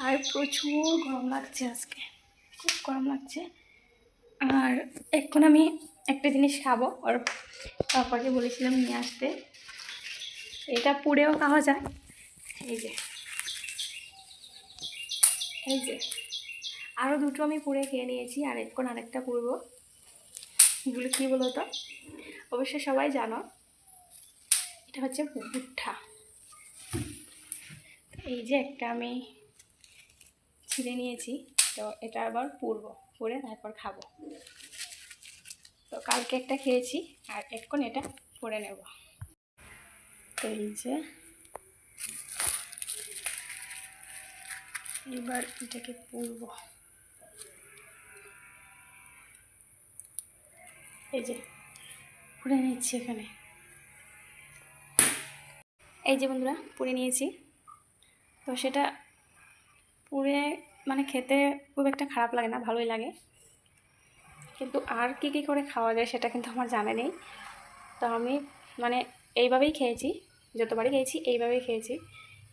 আর প্রচুর গরম লাগছে, আজকে খুব গরম লাগছে। আর এখন আমি একটা জিনিস খাবো, ওর পাপাকে বলেছিলাম নিয়ে আসতে। এটা পুড়েও খাওয়া যায়। এই যে এই যে আরও দুটো আমি পুড়ে খেয়ে নিয়েছি, আর এখন আরেকটা পুড়বো। এগুলো কী বলো তো? অবশ্যই সবাই জানো, এটা হচ্ছে ভুট্টা। এই যে একটা আমি ছিঁড়ে নিয়েছি, তো এটা আবার পুড়বো, পুড়ে তারপর খাবো। তো কালকে একটা খেয়েছি, আর এখন এটা পুড়ে নেব। তো এই যে এবার এটাকে পুড়বো। এই যে পুড়ে নিচ্ছি এখানে। এই যে বন্ধুরা পুড়ে নিয়েছি। তো সেটা পুড়ে মানে খেতে খুব একটা খারাপ লাগে না, ভালোই লাগে। কিন্তু আর কী কী করে খাওয়া যায় সেটা কিন্তু আমার জানা নেই। তো আমি মানে এইভাবেই খেয়েছি, যতবারই খেয়েছি এইভাবেই খেয়েছি,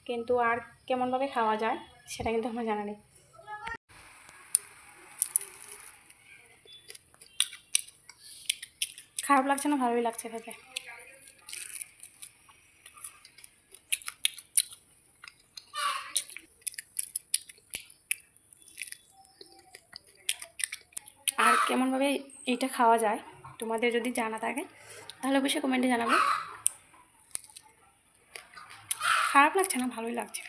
কিন্তু আর কেমনভাবে খাওয়া যায় সেটা কিন্তু আমার জানা নেই। খারাপ লাগছে না, ভালোই লাগছে খেতে। আর কেমনভাবে এটা খাওয়া যায় তোমাদের যদি জানা থাকে তাহলে অবশ্যই কমেন্টে জানাবে। খারাপ লাগছে না, ভালোই লাগছে।